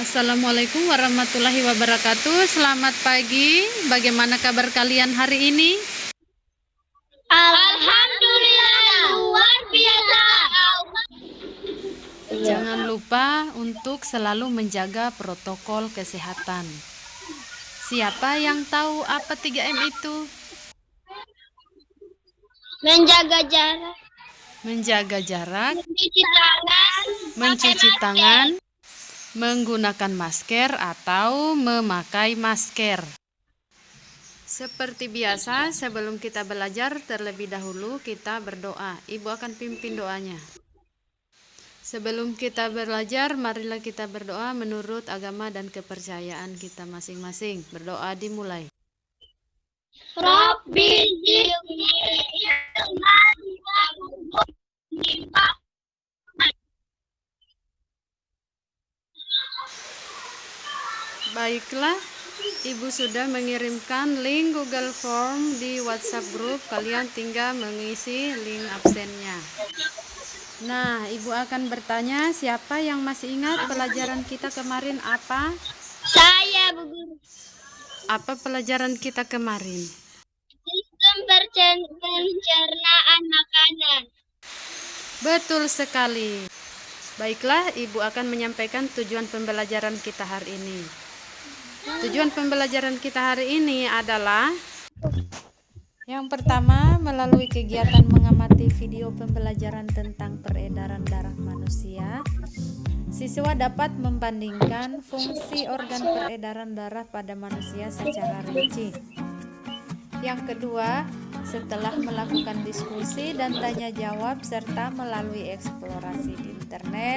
Assalamualaikum warahmatullahi wabarakatuh. Selamat pagi. Bagaimana kabar kalian hari ini? Alhamdulillah, luar biasa. Jangan lupa untuk selalu menjaga protokol kesehatan. Siapa yang tahu apa 3M itu? Menjaga jarak, Menjaga jarak, mencuci tangan, menggunakan masker atau memakai masker. Seperti biasa, sebelum kita belajar, terlebih dahulu kita berdoa. Ibu akan pimpin doanya. Sebelum kita belajar, marilah kita berdoa menurut agama dan kepercayaan kita masing-masing. Berdoa dimulai. Rabbi zidni ilman warzuqni. Baiklah, Ibu sudah mengirimkan link Google Form di WhatsApp group. Kalian tinggal mengisi link absennya. Nah, Ibu akan bertanya, siapa yang masih ingat pelajaran kita kemarin apa? Saya, Bu Guru. Apa pelajaran kita kemarin? Sistem pencernaan makanan. Betul sekali. Baiklah, Ibu akan menyampaikan tujuan pembelajaran kita hari ini. Tujuan pembelajaran kita hari ini adalah yang pertama, melalui kegiatan mengamati video pembelajaran tentang peredaran darah manusia, siswa dapat membandingkan fungsi organ peredaran darah pada manusia secara rinci. Yang kedua, setelah melakukan diskusi dan tanya jawab serta melalui eksplorasi di internet,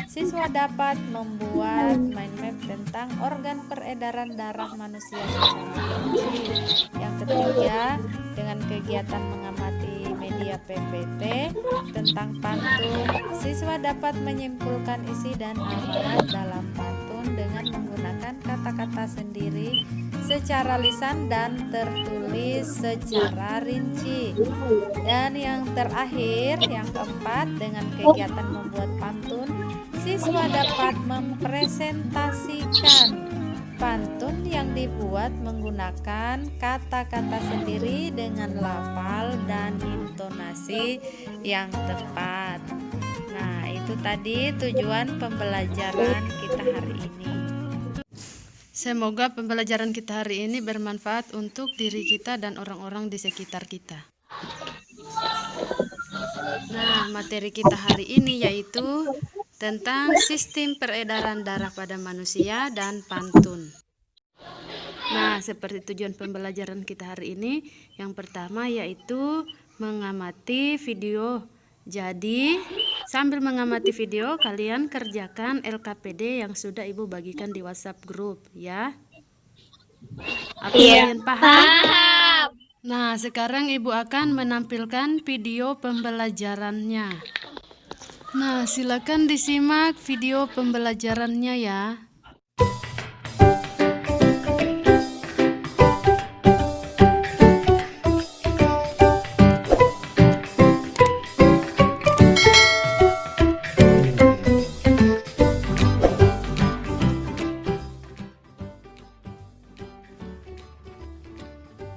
siswa dapat membuat mind map tentang organ peredaran darah manusia secara rinci. Yang ketiga, dengan kegiatan mengamati media PPT tentang pantun, siswa dapat menyimpulkan isi dan amanat dalam pantun dengan menggunakan kata-kata sendiri secara lisan dan tertulis secara rinci. Dan yang terakhir, yang keempat, dengan kegiatan membuat pantun, siswa dapat mempresentasikan pantun yang dibuat menggunakan kata-kata sendiri dengan lafal dan intonasi yang tepat. Nah, itu tadi tujuan pembelajaran kita hari ini. Semoga pembelajaran kita hari ini bermanfaat untuk diri kita dan orang-orang di sekitar kita. Nah, materi kita hari ini yaitu tentang sistem peredaran darah pada manusia dan pantun. Nah, seperti tujuan pembelajaran kita hari ini, yang pertama yaitu mengamati video. Jadi, sambil mengamati video, kalian kerjakan LKPD yang sudah Ibu bagikan di WhatsApp group, ya. Apa kalian paham? Nah, sekarang Ibu akan menampilkan video pembelajarannya. Nah, silakan disimak video pembelajarannya ya.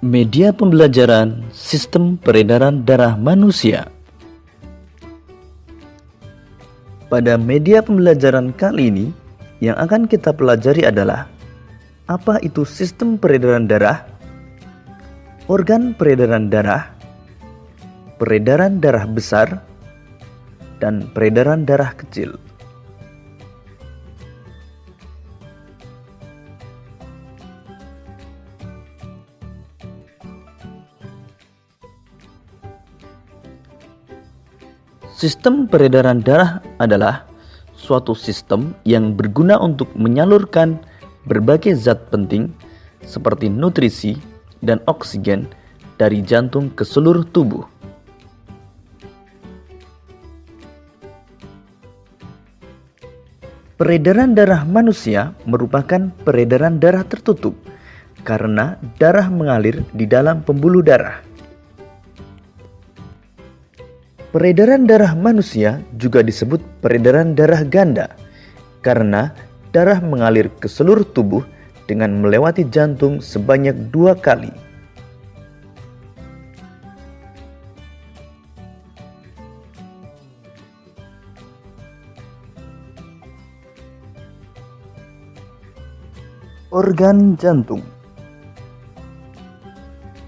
Media pembelajaran sistem peredaran darah manusia. Pada media pembelajaran kali ini, yang akan kita pelajari adalah apa itu sistem peredaran darah, organ peredaran darah besar, dan peredaran darah kecil. Sistem peredaran darah adalah suatu sistem yang berguna untuk menyalurkan berbagai zat penting seperti nutrisi dan oksigen dari jantung ke seluruh tubuh. Peredaran darah manusia merupakan peredaran darah tertutup karena darah mengalir di dalam pembuluh darah. Peredaran darah manusia juga disebut peredaran darah ganda karena darah mengalir ke seluruh tubuh dengan melewati jantung sebanyak 2 kali. Organ jantung.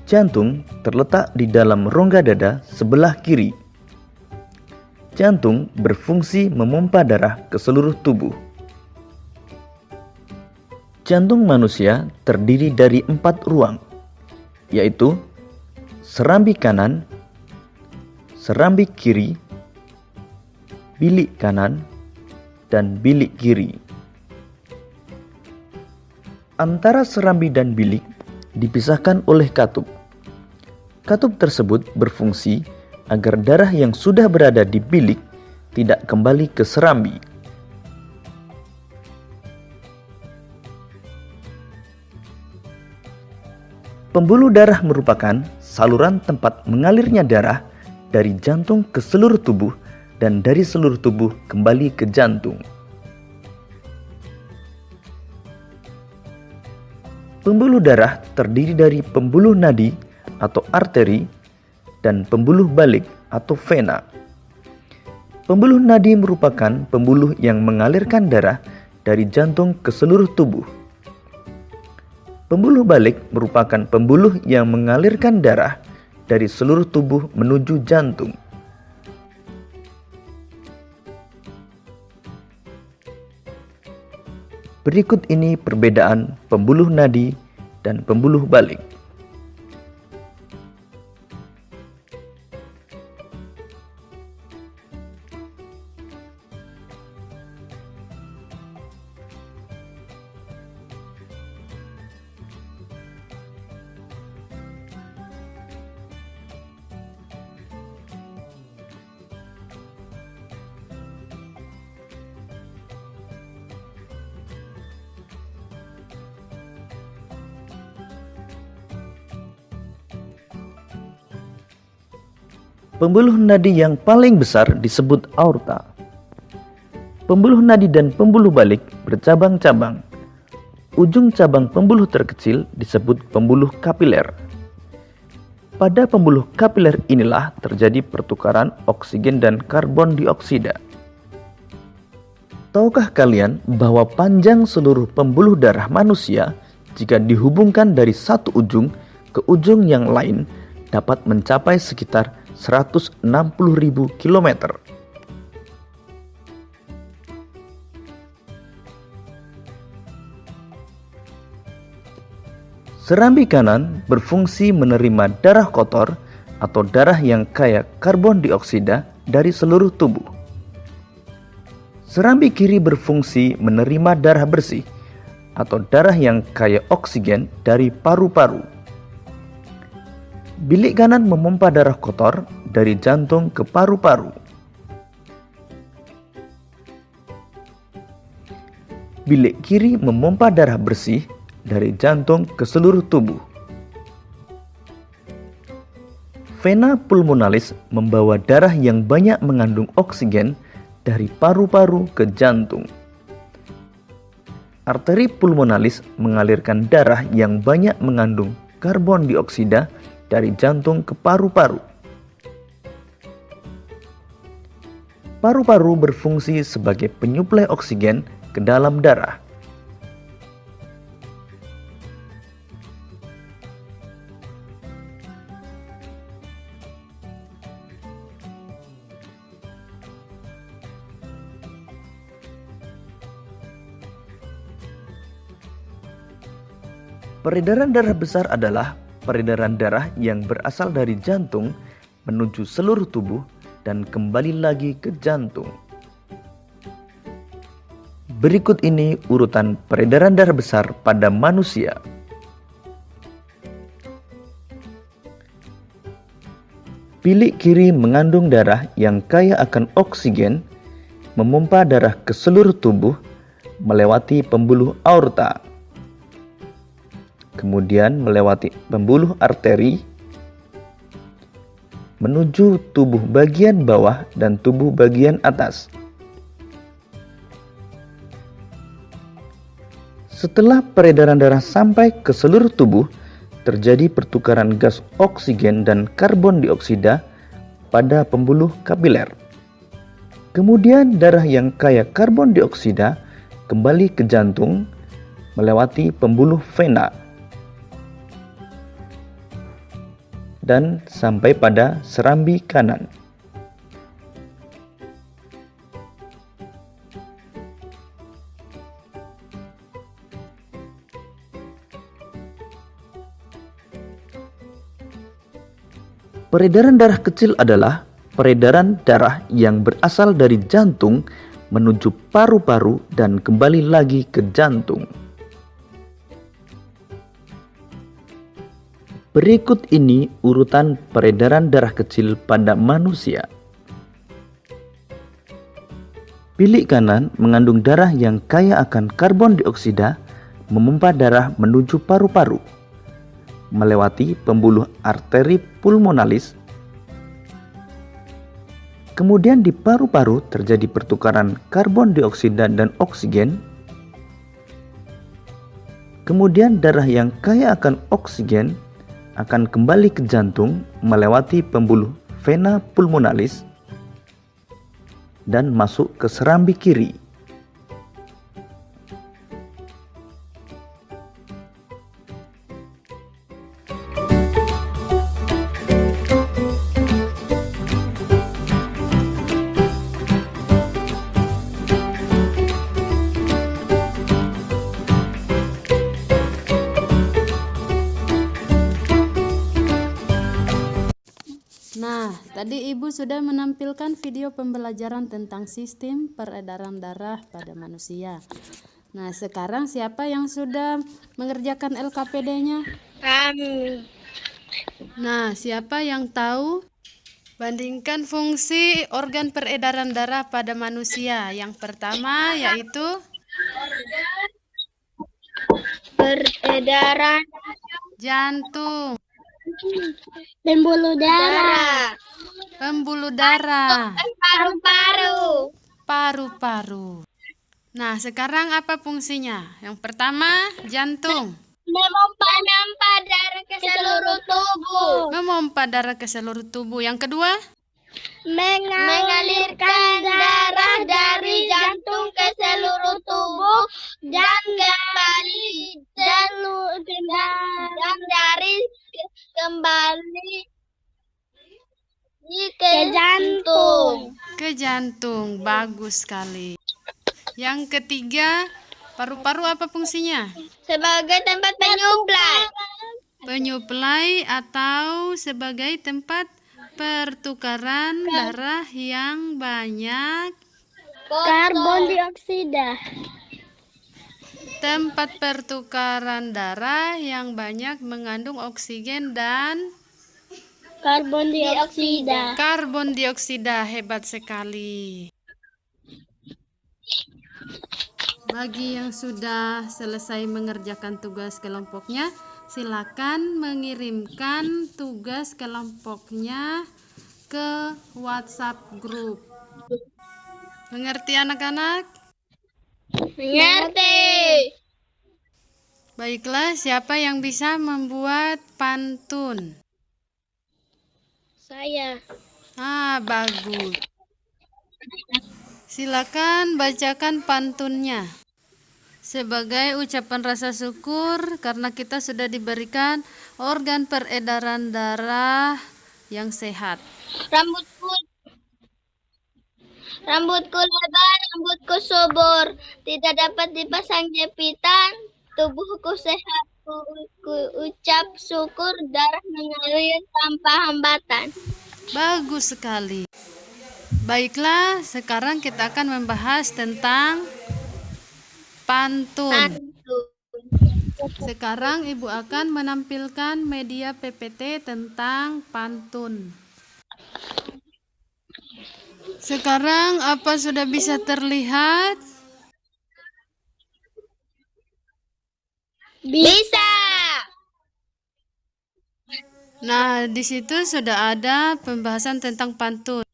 Jantung terletak di dalam rongga dada sebelah kiri. Jantung berfungsi memompa darah ke seluruh tubuh. Jantung manusia terdiri dari 4 ruang, yaitu serambi kanan, serambi kiri, bilik kanan, dan bilik kiri. Antara serambi dan bilik dipisahkan oleh katup. Katup tersebut berfungsi agar darah yang sudah berada di bilik tidak kembali ke serambi. Pembuluh darah merupakan saluran tempat mengalirnya darah dari jantung ke seluruh tubuh dan dari seluruh tubuh kembali ke jantung. Pembuluh darah terdiri dari pembuluh nadi atau arteri dan pembuluh balik atau vena. Pembuluh nadi merupakan pembuluh yang mengalirkan darah dari jantung ke seluruh tubuh. Pembuluh balik merupakan pembuluh yang mengalirkan darah dari seluruh tubuh menuju jantung. Berikut ini perbedaan pembuluh nadi dan pembuluh balik. Pembuluh nadi yang paling besar disebut aorta. Pembuluh nadi dan pembuluh balik bercabang-cabang. Ujung cabang pembuluh terkecil disebut pembuluh kapiler. Pada pembuluh kapiler inilah terjadi pertukaran oksigen dan karbon dioksida. Tahukah kalian bahwa panjang seluruh pembuluh darah manusia jika dihubungkan dari satu ujung ke ujung yang lain dapat mencapai sekitar 160.000 km. Serambi kanan berfungsi menerima darah kotor atau darah yang kaya karbon dioksida dari seluruh tubuh. Serambi kiri berfungsi menerima darah bersih atau darah yang kaya oksigen dari paru-paru. Bilik kanan memompa darah kotor dari jantung ke paru-paru. Bilik kiri memompa darah bersih dari jantung ke seluruh tubuh. Vena pulmonalis membawa darah yang banyak mengandung oksigen dari paru-paru ke jantung. Arteri pulmonalis mengalirkan darah yang banyak mengandung karbon dioksida dari jantung ke paru-paru. Paru-paru berfungsi sebagai penyuplai oksigen ke dalam darah. Peredaran darah besar adalah peredaran darah yang berasal dari jantung menuju seluruh tubuh dan kembali lagi ke jantung. Berikut ini urutan peredaran darah besar pada manusia. Bilik kiri mengandung darah yang kaya akan oksigen, memompa darah ke seluruh tubuh melewati pembuluh aorta, kemudian melewati pembuluh arteri, menuju tubuh bagian bawah dan tubuh bagian atas. Setelah peredaran darah sampai ke seluruh tubuh, terjadi pertukaran gas oksigen dan karbon dioksida pada pembuluh kapiler. Kemudian darah yang kaya karbon dioksida kembali ke jantung melewati pembuluh vena dan sampai pada serambi kanan. Peredaran darah kecil adalah peredaran darah yang berasal dari jantung menuju paru-paru dan kembali lagi ke jantung. Berikut ini urutan peredaran darah kecil pada manusia. Bilik kanan mengandung darah yang kaya akan karbon dioksida, memompa darah menuju paru-paru, melewati pembuluh arteri pulmonalis. Kemudian di paru-paru terjadi pertukaran karbon dioksida dan oksigen. Kemudian darah yang kaya akan oksigen akan kembali ke jantung melewati pembuluh vena pulmonalis dan masuk ke serambi kiri. Nah, tadi Ibu sudah menampilkan video pembelajaran tentang sistem peredaran darah pada manusia. Nah, sekarang siapa yang sudah mengerjakan LKPD-nya? Kami. Nah, siapa yang tahu? Bandingkan fungsi organ peredaran darah pada manusia. Yang pertama yaitu Peredaran jantung, pembuluh darah. pembuluh darah, Paru-paru. paru-paru. Nah, sekarang apa fungsinya? Yang pertama, jantung. Memompa darah ke seluruh tubuh. Memompa darah ke seluruh tubuh. Yang kedua, Mengalirkan darah dari jantung ke seluruh tubuh dan kembali dan dari kembali ke jantung. ke jantung. Bagus sekali. Yang ketiga, paru-paru apa fungsinya? Sebagai tempat penyuplai. Penyuplai atau sebagai tempat pertukaran darah yang banyak. Karbon dioksida. Tempat pertukaran darah yang banyak mengandung oksigen dan Karbon dioksida. karbon dioksida. Hebat sekali. Bagi yang sudah selesai mengerjakan tugas kelompoknya, silakan mengirimkan tugas kelompoknya ke WhatsApp grup. Mengerti anak-anak? Mengerti. Baiklah, siapa yang bisa membuat pantun? Saya. Bagus. Silakan bacakan pantunnya. Sebagai ucapan rasa syukur karena kita sudah diberikan organ peredaran darah yang sehat. Rambutku lebar, rambutku subur, tidak dapat dipasang jepitan, tubuhku sehat, ku ucap syukur, darah mengalir tanpa hambatan. Bagus sekali. Baiklah, sekarang kita akan membahas tentang pantun. Sekarang Ibu akan menampilkan media PPT tentang pantun. Sekarang apa sudah bisa terlihat? Bisa. Nah, di situ sudah ada pembahasan tentang pantun.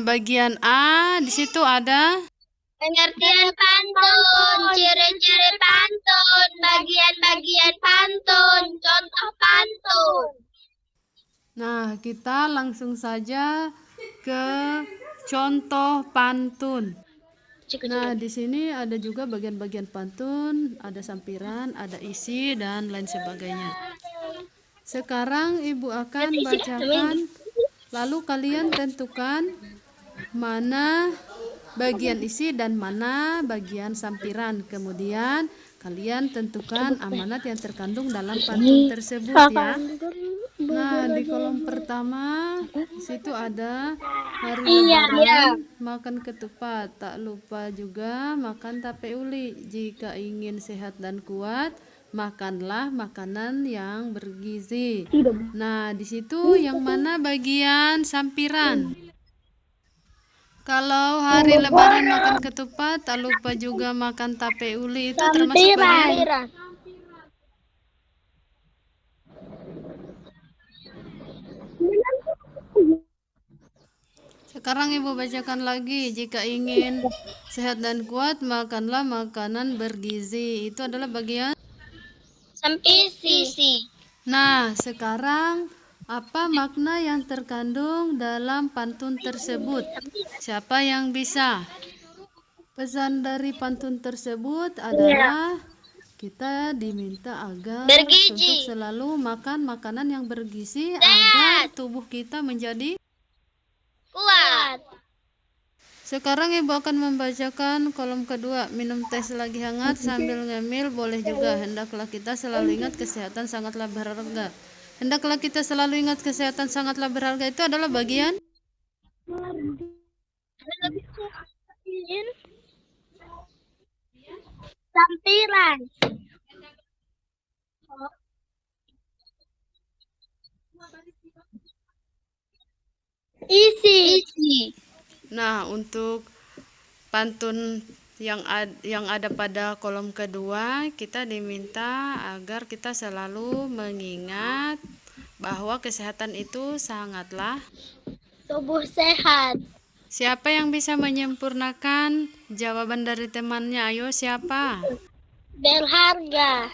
Bagian A di situ ada Pengertian pantun, ciri-ciri pantun, bagian-bagian pantun, contoh pantun. Nah, kita langsung saja ke contoh pantun. Nah, di sini ada juga bagian-bagian pantun, ada sampiran, ada isi, dan lain sebagainya. Sekarang Ibu akan bacakan, lalu kalian tentukan mana bagian isi dan mana bagian sampiran. Kemudian kalian tentukan amanat yang terkandung dalam pantun tersebut ya. Nah, di kolom pertama di situ ada hari lebaran makan ketupat, tak lupa juga makan tape uli. Jika ingin sehat dan kuat, makanlah makanan yang bergizi. Nah, di situ yang mana bagian sampiran? Kalau hari lebaran makan ketupat, tak lupa juga makan tape uli, itu termasuk bagian. Sekarang Ibu bacakan lagi, jika ingin sehat dan kuat, makanlah makanan bergizi. Itu adalah bagian. Sampisi. Nah, sekarang apa makna yang terkandung dalam pantun tersebut? Siapa yang bisa? Pesan dari pantun tersebut adalah kita diminta agar Bergizi. untuk selalu makan makanan yang bergizi agar tubuh kita menjadi Kuat. Sekarang Ibu akan membacakan kolom kedua. Minum teh selagi hangat sambil ngemil boleh juga. Hendaklah kita selalu ingat kesehatan sangatlah berharga. Hendaklah kita selalu ingat kesehatan sangatlah berharga, itu adalah bagian. Sampiran. Isi. Nah, untuk pantun yang ada pada kolom kedua, kita diminta agar kita selalu mengingat bahwa kesehatan itu sangatlah. Tubuh sehat. Siapa yang bisa menyempurnakan jawaban dari temannya? Ayo, siapa? Berharga.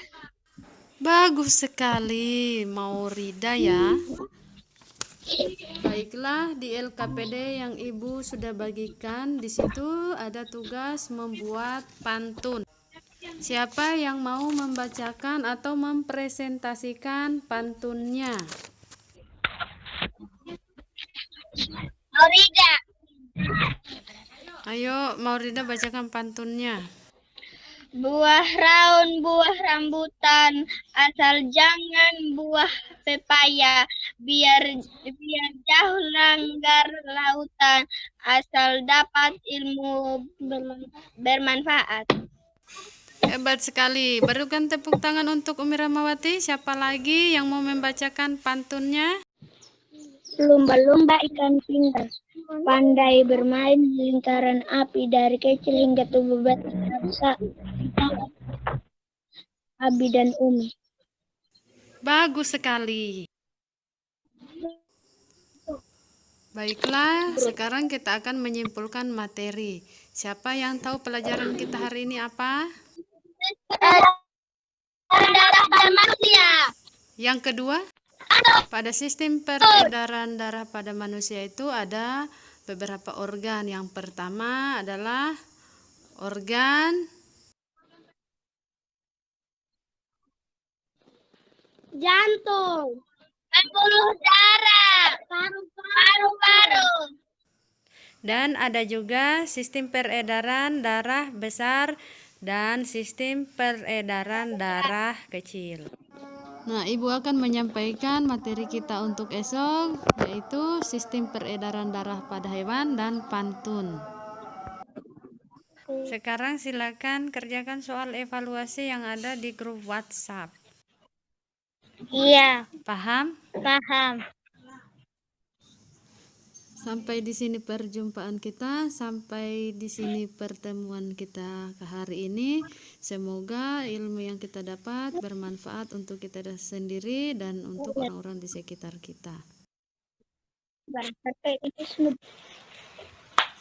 Bagus sekali, Maurida ya. Baiklah, di LKPD yang Ibu sudah bagikan, di situ ada tugas membuat pantun. Siapa yang mau membacakan atau mempresentasikan pantunnya? Maurida. Ayo, Maurida bacakan pantunnya. Buah raun, buah rambutan, asal jangan buah pepaya, biar jauh langgar lautan, asal dapat ilmu bermanfaat. Hebat sekali. Berikan tepuk tangan untuk Umi Ramawati. Siapa lagi yang mau membacakan pantunnya? Lumba-lumba ikan pintar, pandai bermain lingkaran api dari kecil hingga tubuh besar. Abi dan Umi. Bagus sekali. Baiklah, sekarang kita akan menyimpulkan materi. Siapa yang tahu pelajaran kita hari ini apa? Yang kedua, pada sistem peredaran darah pada manusia itu ada beberapa organ. Yang pertama adalah organ jantung, pembuluh darah, paru-paru. dan ada juga sistem peredaran darah besar dan sistem peredaran darah kecil. Nah, Ibu akan menyampaikan materi kita untuk esok, yaitu sistem peredaran darah pada hewan dan pantun. Sekarang silakan kerjakan soal evaluasi yang ada di grup WhatsApp. Iya, Paham? paham. Sampai di sini perjumpaan kita, sampai di sini pertemuan kita ke hari ini. Semoga ilmu yang kita dapat bermanfaat untuk kita sendiri dan untuk orang-orang di sekitar kita.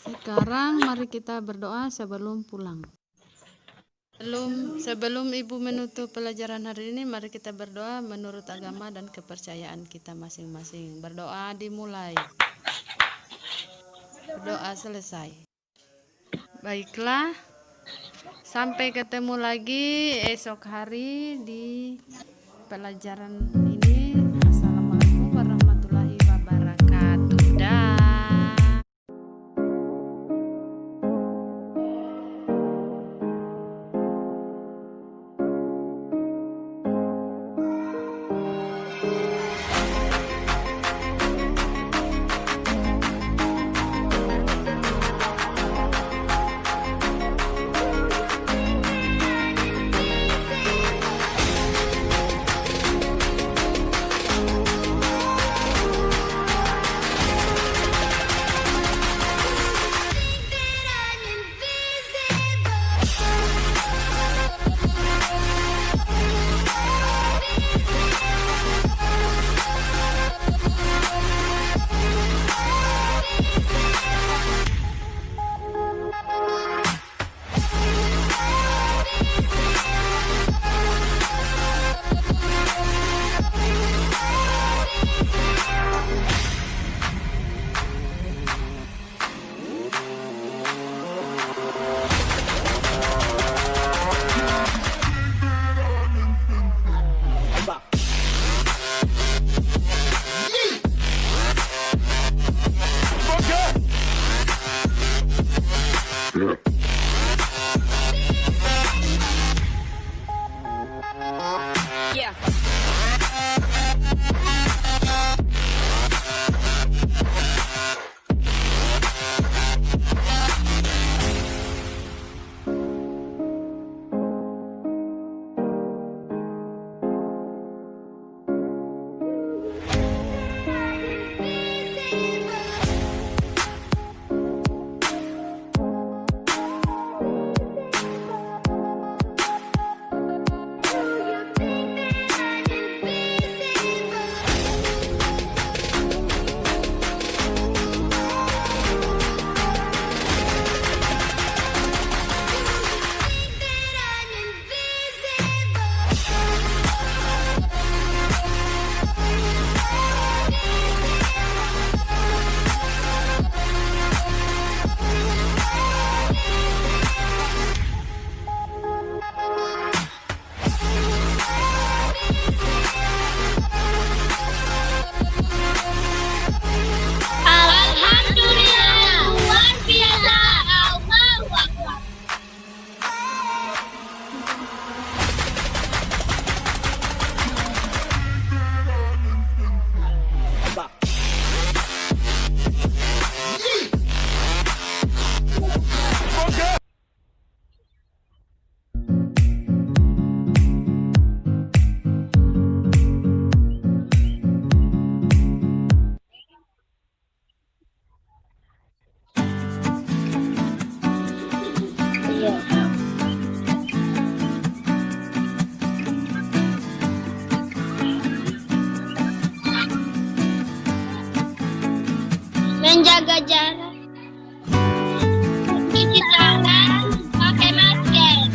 Sekarang mari kita berdoa sebelum pulang. Sebelum Ibu menutup pelajaran hari ini, mari kita berdoa menurut agama dan kepercayaan kita masing-masing. Berdoa dimulai. Berdoa selesai. Baiklah, sampai ketemu lagi esok hari di pelajaran ini. Assalamualaikum warahmatullahi wabarakatuh. Dah. Alhamdulillah, luar biasa. Allahu Akbar. Iya. Menjaga jarak. Cuci tangan, pakai masker.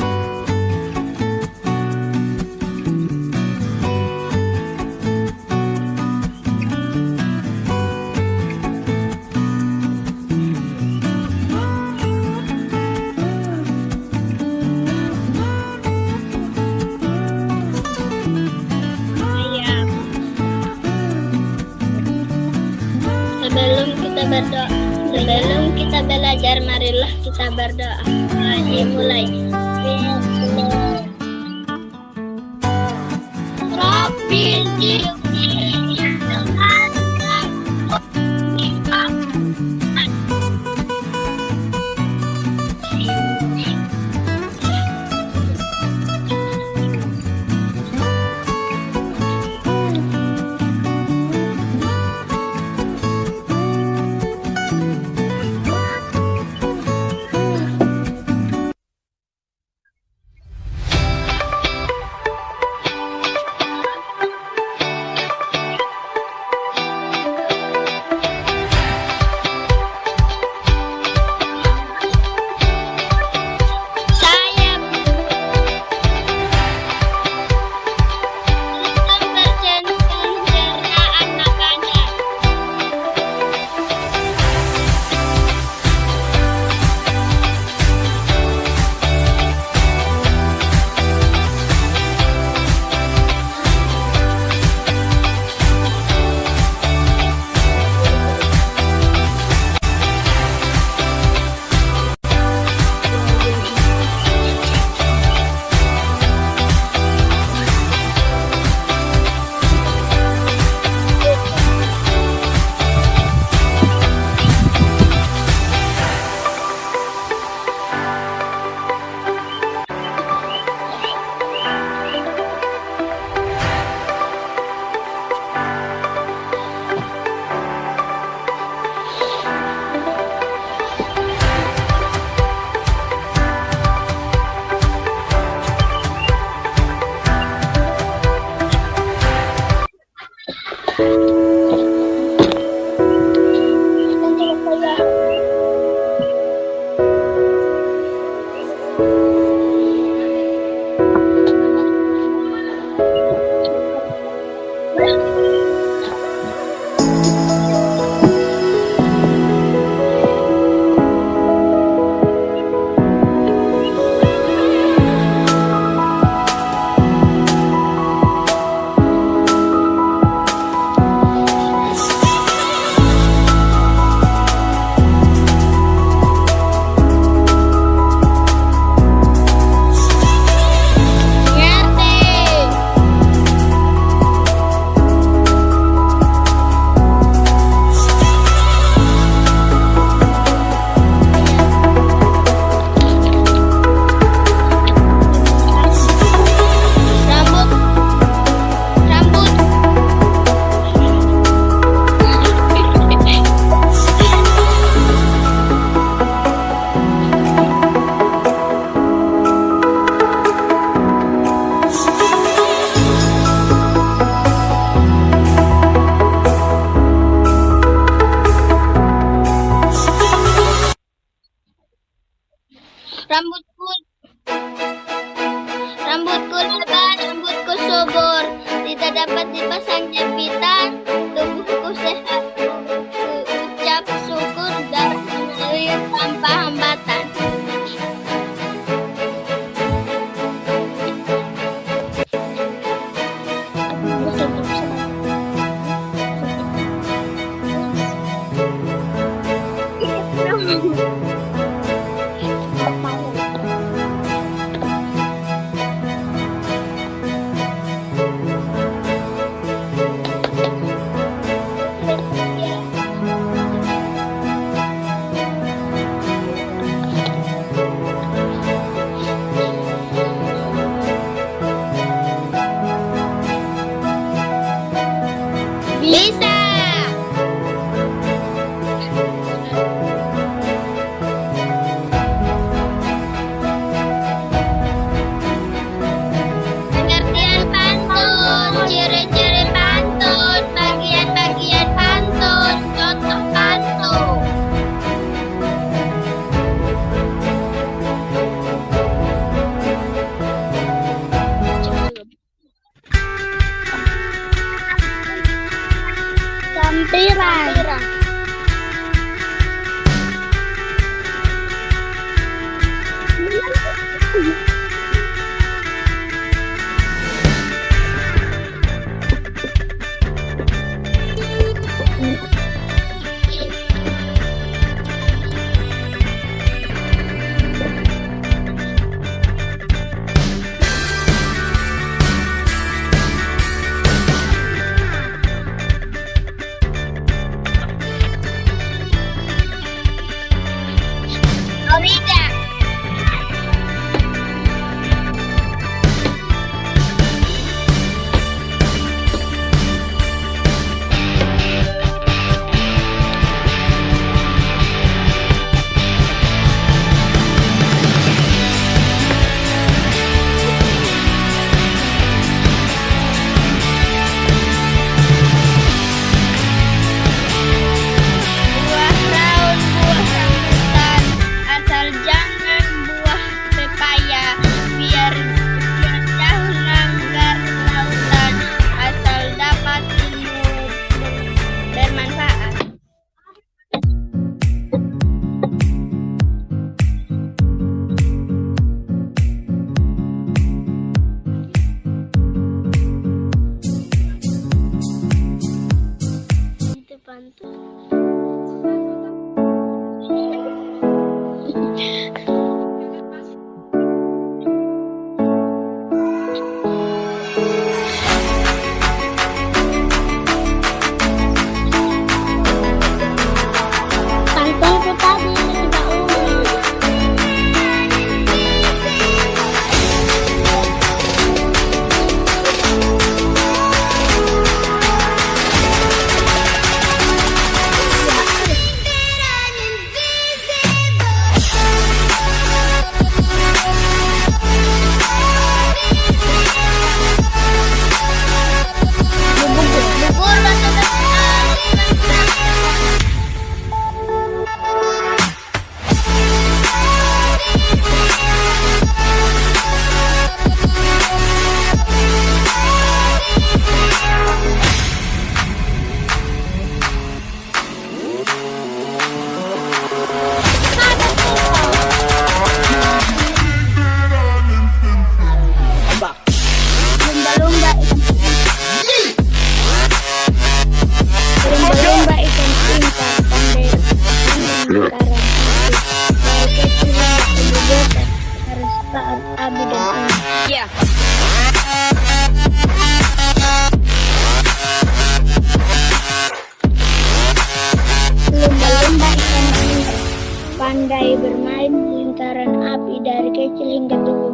Iya. Sebelum kita belajar, marilah kita berdoa. Mari mulai. Rabbil Rambutku Rambutku lebat, rambutku subur, tidak dapat dipasang jepitan, tubuhku sehat, ucap syukur dan mengalir tanpa hambatan. Bisa. Pengertian pantun, ciri-ciri pantun, bagian-bagian pantun, contoh pantun. Sampiran. Omega. Buah daun, buah rambutan, asal jangan buah pepaya, biar daun langgar lautan, asal dapat ilmu bermanfaat. Itu pantun. Pantunku tadi sudah umum. Bubur batu besar. Lumba-lumba ikan pintar, pandai sekarang. Baik kecil kebutuhan harus taat abu dan unggas. Lumba-lumba ikan pintar, pandai bermain lingkaran api dari kecil hingga tua.